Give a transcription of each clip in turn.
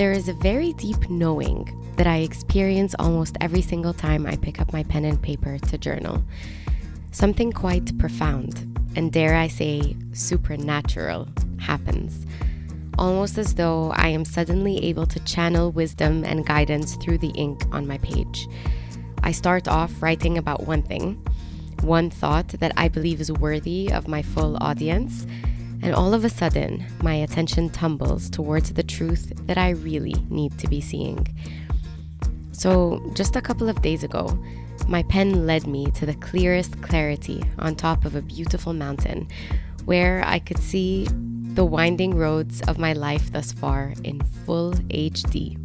There is a very deep knowing that I experience almost every single time I pick up my pen and paper to journal. Something quite profound, and dare I say, supernatural, happens. Almost as though I am suddenly able to channel wisdom and guidance through the ink on my page. I start off writing about one thing, one thought that I believe is worthy of my full audience, and all of a sudden, my attention tumbles towards the truth that I really need to be seeing. So, just a couple of days ago, my pen led me to the clearest clarity on top of a beautiful mountain, where I could see the winding roads of my life thus far in full HD.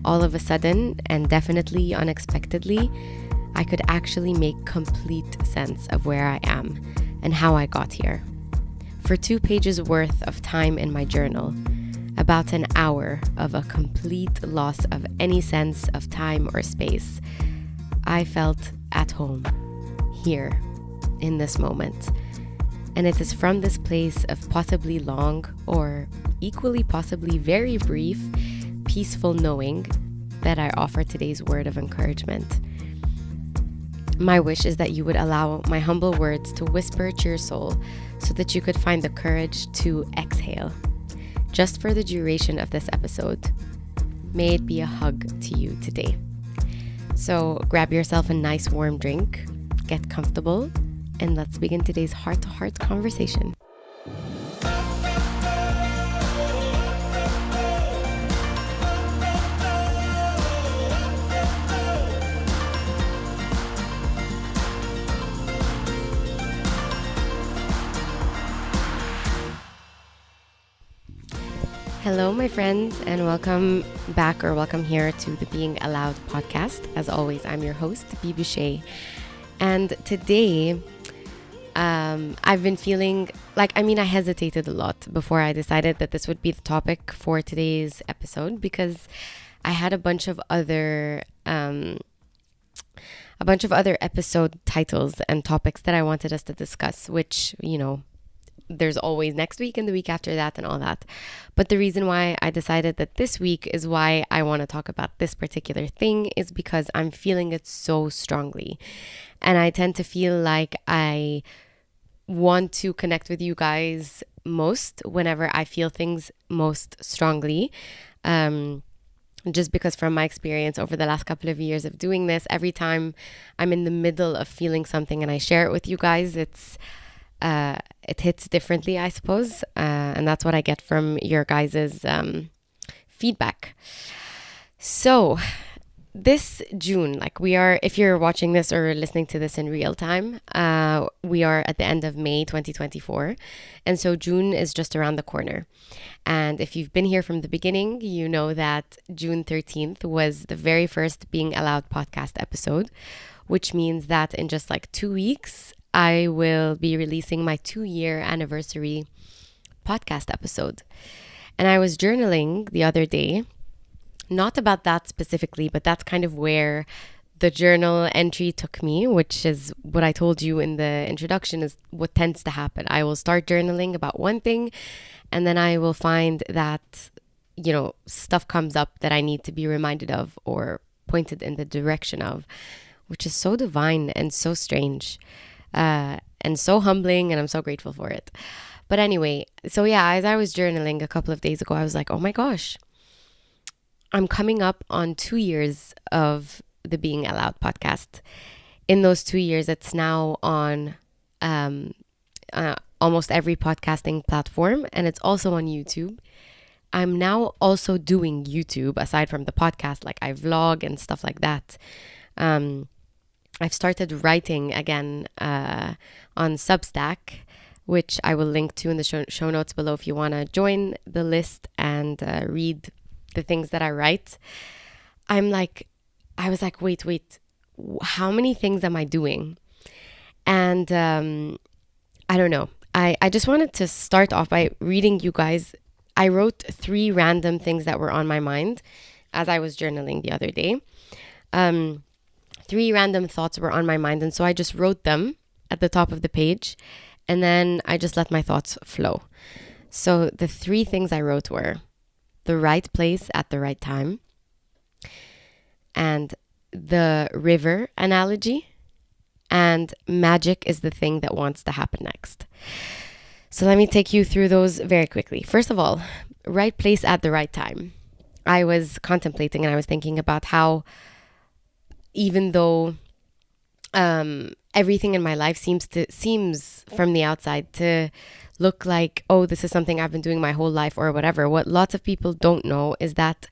All of a sudden, and definitely unexpectedly, I could actually make complete sense of where I am and how I got here. For 2 pages worth of time in my journal, about an hour of a complete loss of any sense of time or space, I felt at home, here, in this moment. And it is from this place of possibly long or equally possibly very brief, peaceful knowing that I offer today's word of encouragement. My wish is that you would allow my humble words to whisper to your soul so that you could find the courage to exhale, just for the duration of this episode. May it be a hug to you today. So grab yourself a nice warm drink, get comfortable, and let's begin today's heart-to-heart conversation. Hello, my friends, and welcome back or welcome here to the Being Allowed podcast. As always, I'm your host, Bibouché. And today, I've been feeling like, I hesitated a lot before I decided that this would be the topic for today's episode because I had a bunch of other episode titles and topics that I wanted us to discuss, which, there's always next week and the week after that and all that. But the reason why I decided that this week is why I want to talk about this particular thing is because I'm feeling it so strongly. And I tend to feel like I want to connect with you guys most whenever I feel things most strongly. Just because from my experience over the last couple of years of doing this, every time I'm in the middle of feeling something and I share it with you guys, it hits differently, I suppose. And that's what I get from your guys' feedback. So this June, if you're watching this or listening to this in real time, we are at the end of May 2024. And so June is just around the corner. And if you've been here from the beginning, you know that June 13th was the very first Being Allowed podcast episode, which means that in just 2 weeks, I will be releasing my 2-year anniversary podcast episode. And I was journaling the other day, not about that specifically, but that's kind of where the journal entry took me, which is what I told you in the introduction is what tends to happen. I will start journaling about one thing, and then I will find that, stuff comes up that I need to be reminded of or pointed in the direction of, which is so divine and so strange. And so humbling, and I'm so grateful for it. But anyway, so yeah, as I was journaling a couple of days ago, I was like, oh my gosh, I'm coming up on 2 years of the Being Allowed podcast. In those 2 years, it's now on almost every podcasting platform, and it's also on YouTube. I'm now also doing YouTube aside from the podcast, I vlog and stuff like that. I've started writing again on Substack, which I will link to in the show notes below if you want to join the list and read the things that I write. I was like, wait, how many things am I doing? And I don't know. I just wanted to start off by reading you guys. I wrote 3 random things that were on my mind as I was journaling the other day. 3 random thoughts were on my mind, and so I just wrote them at the top of the page, and then I just let my thoughts flow. So the 3 things I wrote were, the right place at the right time, and the river analogy, and magic is the thing that wants to happen next. So let me take you through those very quickly. First of all, right place at the right time. I was contemplating and I was thinking about how, even though everything in my life seems from the outside to look like, oh, this is something I've been doing my whole life or whatever, what lots of people don't know is that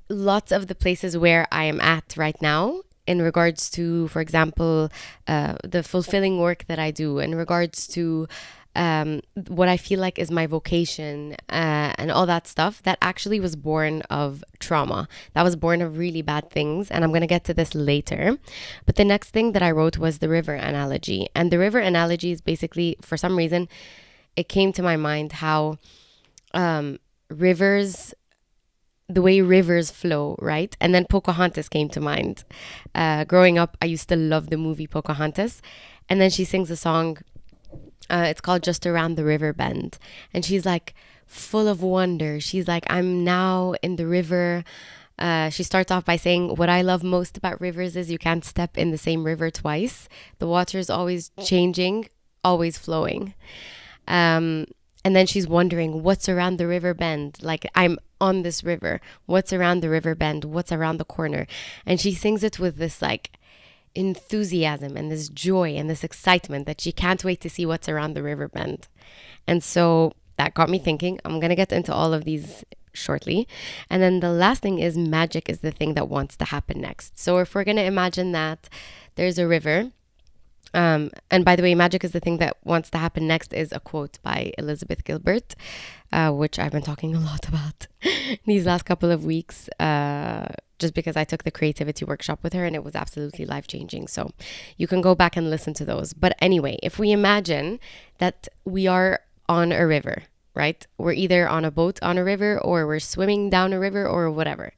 lots of the places where I am at right now, in regards to, for example, the fulfilling work that I do, in regards to what I feel like is my vocation, and all that stuff, that actually was born of trauma. That was born of really bad things. And I'm going to get to this later. But the next thing that I wrote was the river analogy. And the river analogy is basically, for some reason, it came to my mind how rivers, the way rivers flow, right? And then Pocahontas came to mind. Growing up, I used to love the movie Pocahontas. And then she sings a song. It's called Just Around the River Bend. And she's like full of wonder. She's like, I'm now in the river. She starts off by saying, what I love most about rivers is you can't step in the same river twice. The water is always changing, always flowing. And then she's wondering, what's around the river bend? Like, I'm on this river. What's around the river bend? What's around the corner? And she sings it with this like enthusiasm and this joy and this excitement that she can't wait to see what's around the river bend. And so that got me thinking. I'm going to get into all of these shortly. And then the last thing is magic is the thing that wants to happen next. So if we're going to imagine that there's a river, and by the way, magic is the thing that wants to happen next is a quote by Elizabeth Gilbert, which I've been talking a lot about these last couple of weeks, just because I took the creativity workshop with her and it was absolutely life-changing. So you can go back and listen to those. But anyway, if we imagine that we are on a river, right? We're either on a boat on a river or we're swimming down a river or whatever.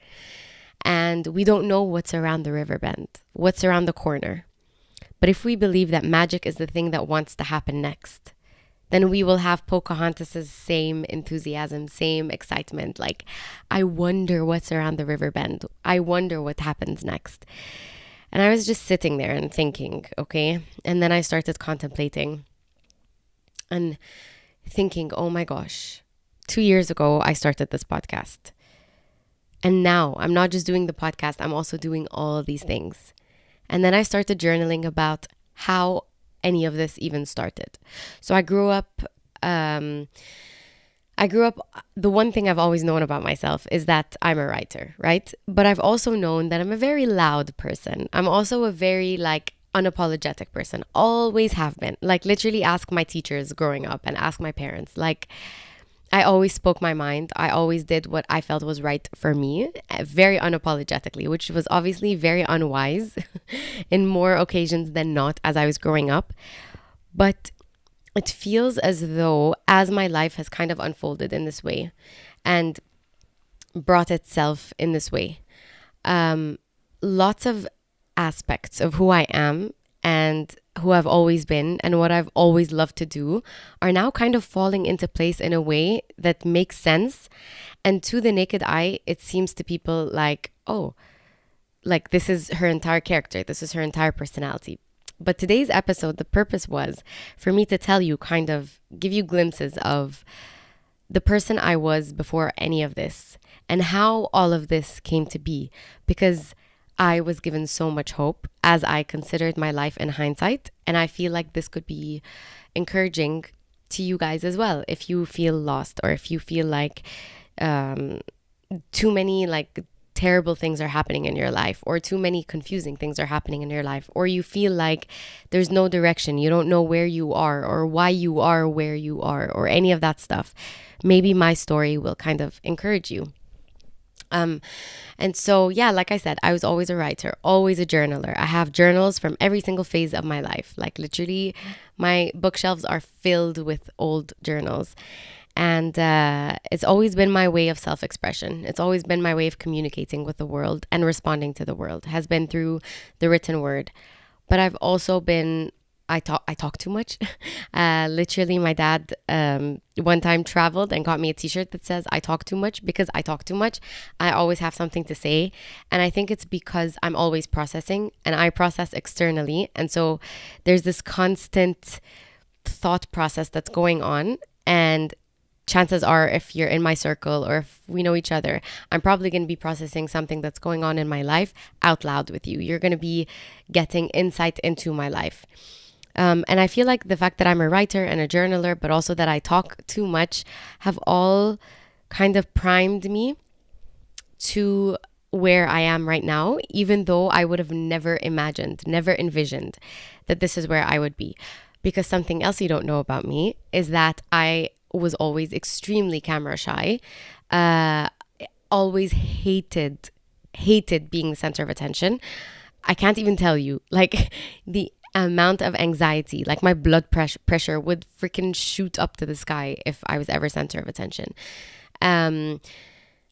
And we don't know what's around the river bend, what's around the corner. But if we believe that magic is the thing that wants to happen next, then we will have Pocahontas's same enthusiasm, same excitement. Like, I wonder what's around the river bend. I wonder what happens next. And I was just sitting there and thinking, okay? And then I started contemplating and thinking, oh my gosh, 2 years ago, I started this podcast. And now I'm not just doing the podcast, I'm also doing all these things. And then I started journaling about how any of this even started. So I grew up, the one thing I've always known about myself is that I'm a writer, right? But I've also known that I'm a very loud person. I'm also a very unapologetic person, always have been. Like, literally ask my teachers growing up and ask my parents. Like, I always spoke my mind. I always did what I felt was right for me, very unapologetically, which was obviously very unwise in more occasions than not as I was growing up. But it feels as though as my life has kind of unfolded in this way and brought itself in this way, lots of aspects of who I am and who I've always been and what I've always loved to do are now kind of falling into place in a way that makes sense. And to the naked eye, it seems to people like, oh, like this is her entire character. This is her entire personality. But today's episode, the purpose was for me to tell you, kind of give you glimpses of the person I was before any of this and how all of this came to be, because I was given so much hope as I considered my life in hindsight. And I feel like this could be encouraging to you guys as well. If you feel lost or if you feel like too many terrible things are happening in your life or too many confusing things are happening in your life, or you feel like there's no direction, you don't know where you are or why you are where you are or any of that stuff, maybe my story will kind of encourage you. And so, yeah, like I said, I was always a writer, always a journaler. I have journals from every single phase of my life. Like literally my bookshelves are filled with old journals. And it's always been my way of self-expression. It's always been my way of communicating with the world and responding to the world, has been through the written word. But I've also been I talk too much. Literally, my dad one time traveled and got me a T-shirt that says "I talk too much" because I talk too much. I always have something to say, and I think it's because I'm always processing, and I process externally, and so there's this constant thought process that's going on, and chances are, if you're in my circle or if we know each other, I'm probably going to be processing something that's going on in my life out loud with you. You're going to be getting insight into my life. And I feel like the fact that I'm a writer and a journaler, but also that I talk too much, have all kind of primed me to where I am right now, even though I would have never imagined, never envisioned that this is where I would be. Because something else you don't know about me is that I was always extremely camera shy, uh, always hated being the center of attention. I can't even tell you, like, the amount of anxiety, like my blood pressure would freaking shoot up to the sky if I was ever center of attention. Um,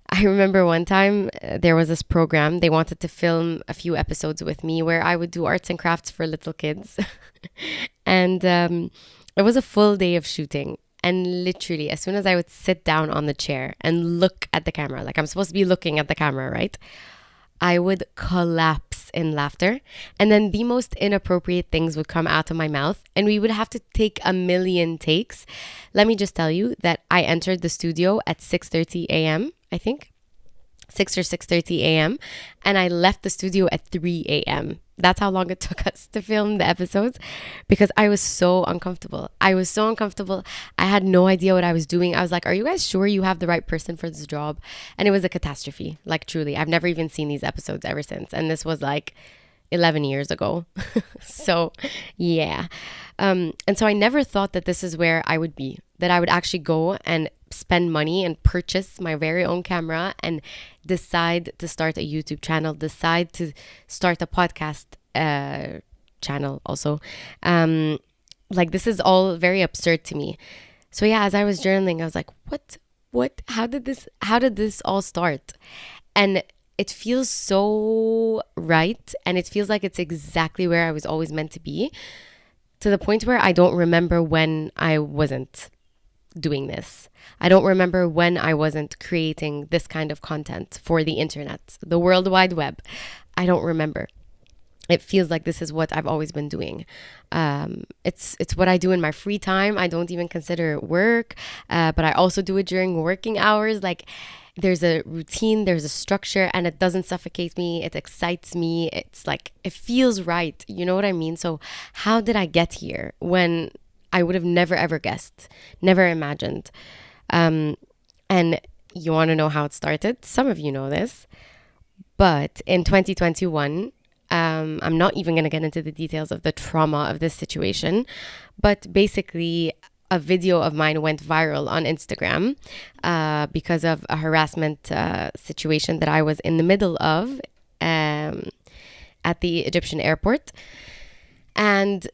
I remember one time there was this program. They wanted to film a few episodes with me where I would do arts and crafts for little kids. And it was a full day of shooting. And literally, as soon as I would sit down on the chair and look at the camera, like I'm supposed to be looking at the camera, right? I would collapse in laughter. And then the most inappropriate things would come out of my mouth. And we would have to take a million takes. Let me just tell you that I entered the studio at 6:30 a.m., I think. 6 or 6:30 a.m. and I left the studio at 3 a.m. That's how long it took us to film the episodes because I was so uncomfortable. I had no idea what I was doing. I was like, are you guys sure you have the right person for this job? And it was a catastrophe. Like, truly, I've never even seen these episodes ever since. And this was like 11 years ago. So, yeah. And so I never thought that this is where I would be, that I would actually go and spend money and purchase my very own camera and decide to start a YouTube channel, decide to start a podcast channel also. Like, this is all very absurd to me. So yeah, as I was journaling, I was like, what, how did this all start? And it feels so right. And it feels like it's exactly where I was always meant to be, to the point where I don't remember when I wasn't doing this. I don't remember when I wasn't creating this kind of content for the internet, the World Wide Web. I don't remember. It feels like this is what I've always been doing. It's what I do in my free time. I don't even consider it work, but I also do it during working hours. Like, there's a routine, there's a structure, and it doesn't suffocate me. It excites me. It's like, it feels right. You know what I mean? So how did I get here when I would have never, ever guessed, never imagined? And you want to know how it started? Some of you know this, but in 2021, I'm not even going to get into the details of the trauma of this situation, but basically a video of mine went viral on Instagram because of a harassment situation that I was in the middle of at the Egyptian airport. And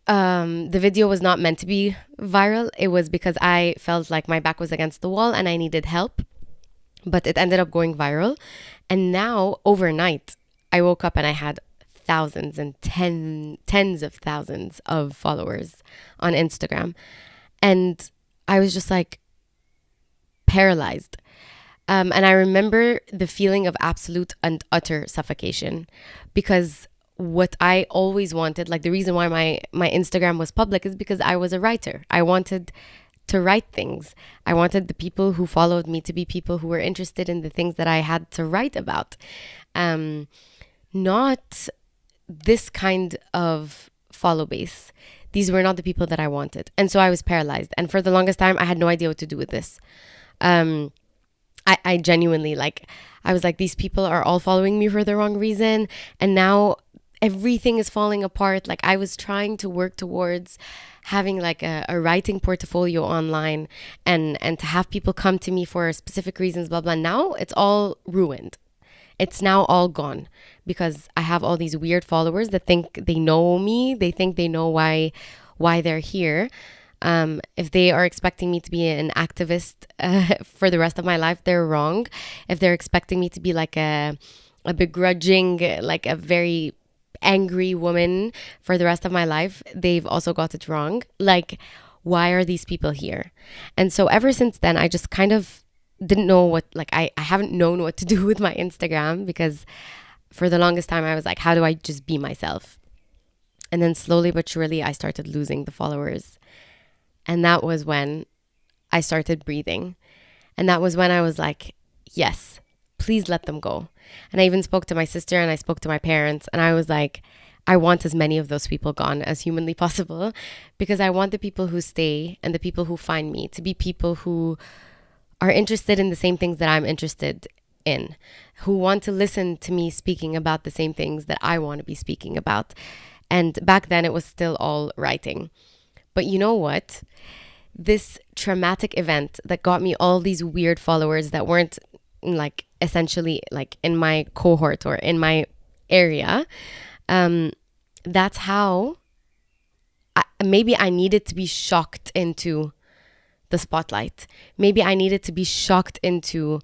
the video was not meant to be viral. It was because I felt like my back was against the wall and I needed help, but it ended up going viral. And now, overnight, I woke up and I had thousands and tens of thousands of followers on Instagram. And I was just like paralyzed. And I remember the feeling of absolute and utter suffocation, because what I always wanted, like the reason why my Instagram was public, is because I was a writer. I wanted to write things. I wanted the people who followed me to be people who were interested in the things that I had to write about. Not this kind of follow base. These were not the people that I wanted. And so I was paralyzed. And for the longest time, I had no idea what to do with this. I genuinely, like, I was like, these people are all following me for the wrong reason. And now everything is falling apart. Like, I was trying to work towards having like a writing portfolio online and to have people come to me for specific reasons, blah, blah. Now it's all ruined. It's now all gone because I have all these weird followers that think they know me. They think they know why they're here. If they are expecting me to be an activist for the rest of my life, they're wrong. If they're expecting me to be like a begrudging, like a very angry woman for the rest of my life, they've also got it wrong. Like, why are these people here? And so ever since then, I just kind of didn't know what, like, I haven't known what to do with my Instagram, because for the longest time I was like, how do I just be myself? And then slowly but surely I started losing the followers. And that was when I started breathing. And that was when I was like, yes, please let them go. And I even spoke to my sister and I spoke to my parents, and I was like, I want as many of those people gone as humanly possible, because I want the people who stay and the people who find me to be people who are interested in the same things that I'm interested in, who want to listen to me speaking about the same things that I want to be speaking about. And back then it was still all writing. But you know what? This traumatic event that got me all these weird followers that weren't like essentially like in my cohort or in my area, that's how maybe I needed to be shocked into the spotlight. Maybe I needed to be shocked into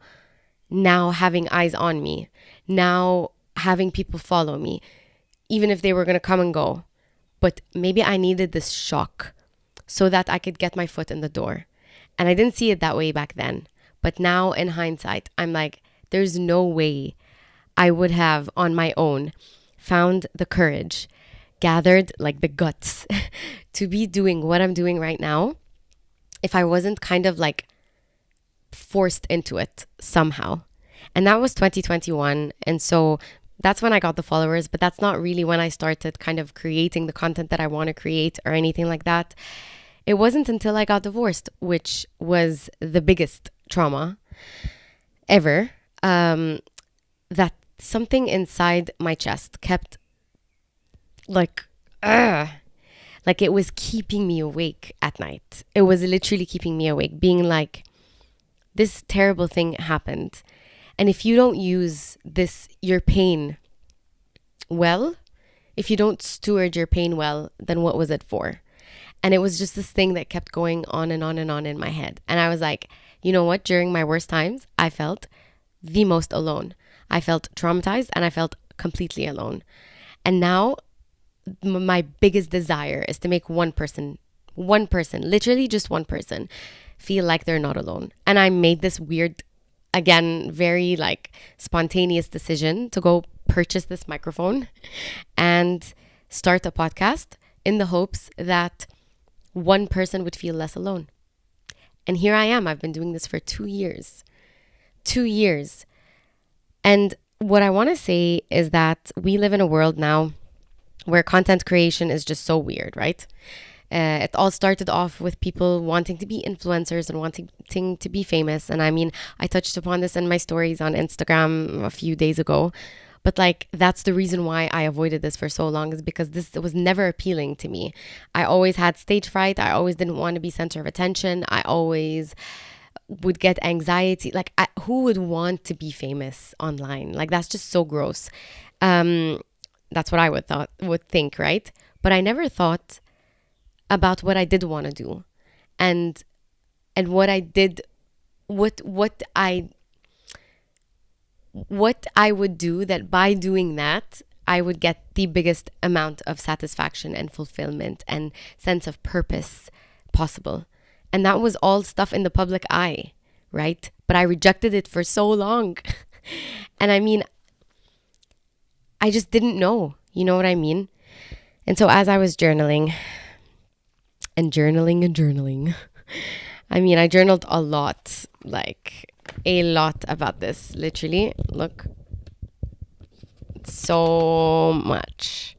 now having eyes on me, now having people follow me, even if they were going to come and go. But maybe I needed this shock so that I could get my foot in the door. And I didn't see it that way back then. But now in hindsight, I'm like, there's no way I would have on my own found the courage, gathered like the guts to be doing what I'm doing right now if I wasn't kind of like forced into it somehow. And that was 2021. And so that's when I got the followers, but that's not really when I started kind of creating the content that I want to create or anything like that. It wasn't until I got divorced, which was the biggest trauma ever, that something inside my chest kept like it was keeping me awake at night. It was literally keeping me awake, being like, this terrible thing happened. And if you don't use your pain well, if you don't steward your pain well, then what was it for? And it was just this thing that kept going on and on and on in my head. And I was like, you know what? During my worst times, I felt the most alone. I felt traumatized and I felt completely alone. And now my biggest desire is to make one person, literally just one person, feel like they're not alone. And I made this weird, again, very like spontaneous decision to go purchase this microphone and start a podcast in the hopes that one person would feel less alone. And here I am. I've been doing this for 2 years. 2 years. And what I want to say is that we live in a world now where content creation is just so weird, right? It all started off with people wanting to be influencers and wanting to be famous. And I mean, I touched upon this in my stories on Instagram a few days ago. But like, that's the reason why I avoided this for so long, is because this was never appealing to me. I always had stage fright. I always didn't want to be center of attention. I always would get anxiety. Like, who would want to be famous online? Like, that's just so gross. That's what I would think, right? But I never thought about what I did want to do, and what I did, what I would do, that by doing that I would get the biggest amount of satisfaction and fulfillment and sense of purpose possible. And that was all stuff in the public eye, right? But I rejected it for so long. And I mean, I just didn't know, you know what I mean? And so as I was journaling, I mean, I journaled a lot, like a lot about this, literally. Look, so much.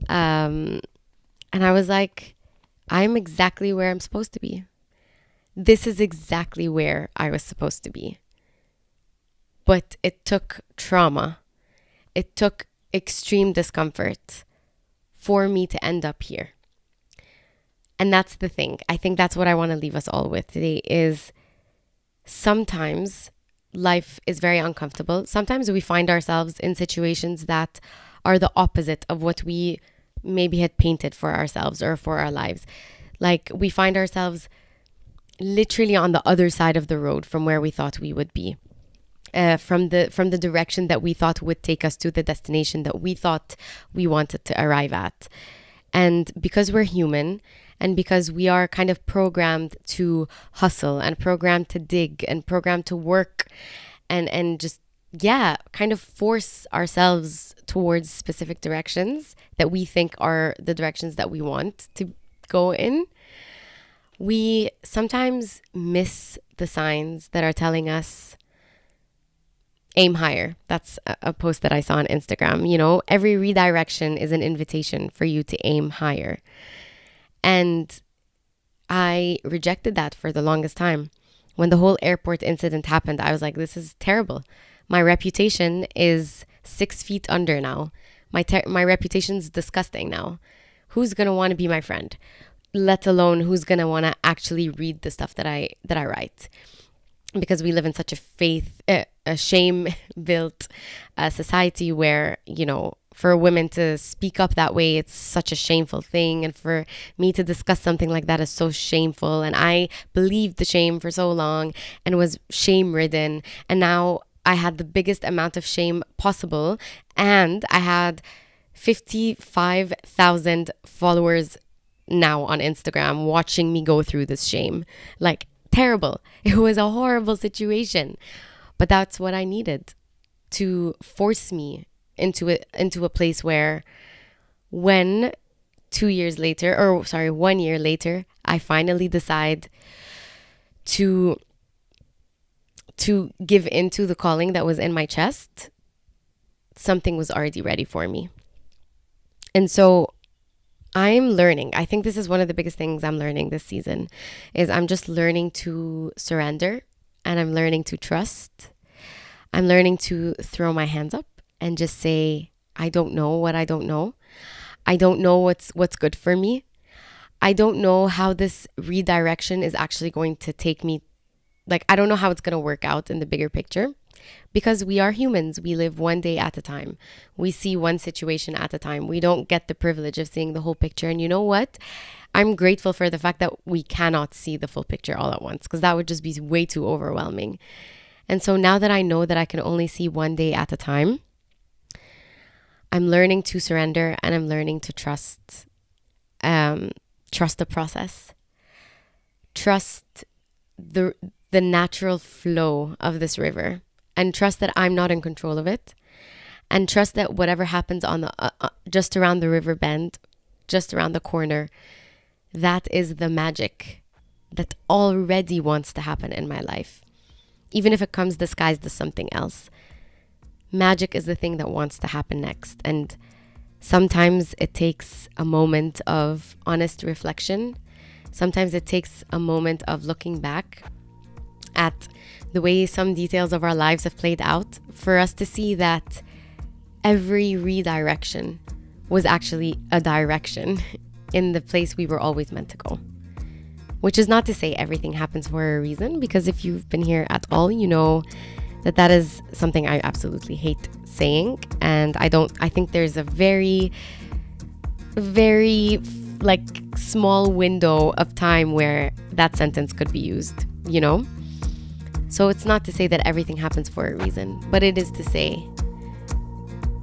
And I was like, I'm exactly where I'm supposed to be. This is exactly where I was supposed to be. But it took trauma. It took extreme discomfort for me to end up here. And that's the thing. I think that's what I want to leave us all with today, is sometimes life is very uncomfortable. Sometimes we find ourselves in situations that are the opposite of what we maybe had painted for ourselves or for our lives. Like, we find ourselves literally on the other side of the road from where we thought we would be. from the direction that we thought would take us to the destination that we thought we wanted to arrive at. And because we're human, and because we are kind of programmed to hustle and programmed to dig and programmed to work and just, yeah, kind of force ourselves towards specific directions that we think are the directions that we want to go in, we sometimes miss the signs that are telling us aim higher. That's a post that I saw on Instagram. You know, every redirection is an invitation for you to aim higher. And I rejected that for the longest time. When the whole airport incident happened, I was like, this is terrible. My reputation is 6 feet under now. My reputation's disgusting now. Who's going to want to be my friend? Let alone who's going to want to actually read the stuff that I write. Because we live in such a shame-built society where, you know, for women to speak up that way, it's such a shameful thing. And for me to discuss something like that is so shameful. And I believed the shame for so long and was shame-ridden. And now I had the biggest amount of shame possible. And I had 55,000 followers now on Instagram watching me go through this shame. Like, terrible. It was a horrible situation. But that's what I needed to force me into a place where when 1 year later, I finally decide to give into the calling that was in my chest, something was already ready for me. And so I'm learning. I think this is one of the biggest things I'm learning this season is I'm just learning to surrender, and I'm learning to trust. I'm learning to throw my hands up and just say, I don't know what I don't know. I don't know what's good for me. I don't know how this redirection is actually going to take me. Like, I don't know how it's going to work out in the bigger picture, because we are humans. We live one day at a time. We see one situation at a time. We don't get the privilege of seeing the whole picture. And you know what? I'm grateful for the fact that we cannot see the full picture all at once, because that would just be way too overwhelming. And so now that I know that I can only see one day at a time, I'm learning to surrender, and I'm learning to trust the process, trust the natural flow of this river, and trust that I'm not in control of it, and trust that whatever happens on the just around the river bend, just around the corner, that is the magic that already wants to happen in my life, even if it comes disguised as something else. Magic is the thing that wants to happen next. And sometimes it takes a moment of honest reflection. Sometimes it takes a moment of looking back at the way some details of our lives have played out for us to see that every redirection was actually a direction in the place we were always meant to go. Which is not to say everything happens for a reason, because if you've been here at all, you know that is something I absolutely hate saying. And I think there's a very, very like small window of time where that sentence could be used, you know? So it's not to say that everything happens for a reason, but it is to say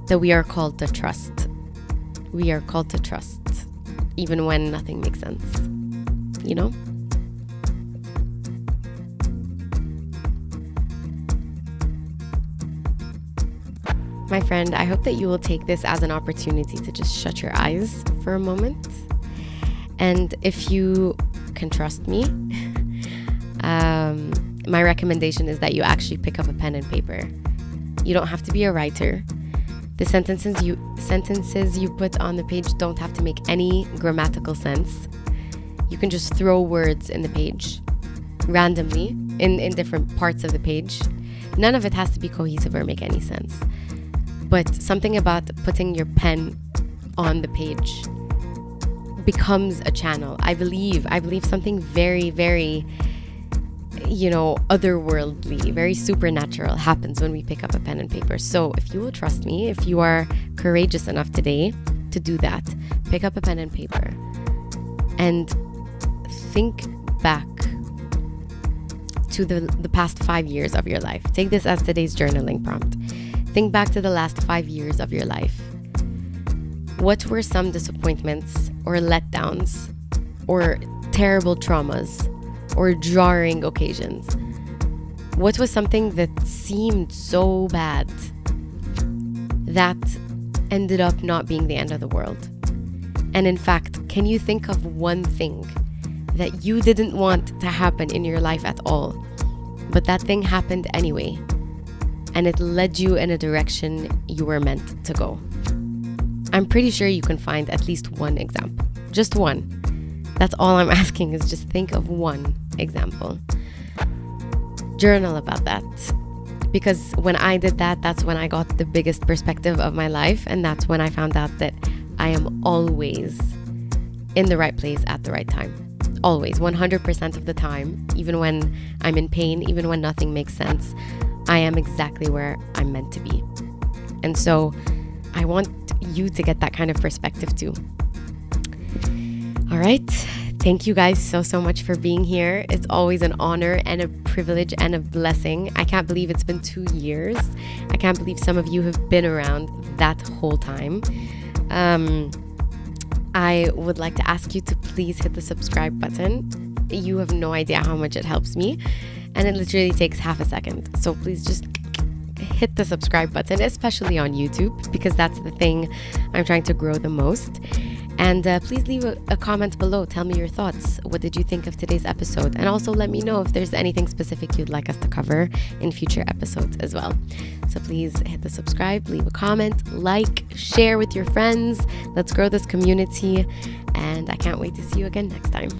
that we are called to trust. We are called to trust, even when nothing makes sense, you know? My friend, I hope that you will take this as an opportunity to just shut your eyes for a moment. And if you can trust me, my recommendation is that you actually pick up a pen and paper. You don't have to be a writer. The sentences you put on the page don't have to make any grammatical sense. You can just throw words in the page randomly in different parts of the page. None of it has to be cohesive or make any sense. But something about putting your pen on the page becomes a channel. I believe something very, very, otherworldly, very supernatural happens when we pick up a pen and paper. So if you will trust me, if you are courageous enough today to do that, pick up a pen and paper and think back to the past 5 years of your life. Take this as today's journaling prompt. Think back to the last 5 years of your life. What were some disappointments or letdowns or terrible traumas or jarring occasions? What was something that seemed so bad that ended up not being the end of the world? And in fact, can you think of one thing that you didn't want to happen in your life at all, but that thing happened anyway, and it led you in a direction you were meant to go? I'm pretty sure you can find at least one example. Just one. That's all I'm asking, is just think of one example. Journal about that. Because when I did that, that's when I got the biggest perspective of my life. And that's when I found out that I am always in the right place at the right time. Always, 100% of the time. Even when I'm in pain, even when nothing makes sense, I am exactly where I'm meant to be. And so I want you to get that kind of perspective too. All right. Thank you guys so much for being here. It's always an honor and a privilege and a blessing. I can't believe it's been 2 years. I can't believe some of you have been around that whole time. I would like to ask you to please hit the subscribe button. You have no idea how much it helps me, and it literally takes half a second. So please just hit the subscribe button, especially on YouTube, because that's the thing I'm trying to grow the most. And please leave a comment below. Tell me your thoughts. What did you think of today's episode? And also let me know if there's anything specific you'd like us to cover in future episodes as well. So please hit the subscribe, leave a comment, like, share with your friends. Let's grow this community. And I can't wait to see you again next time.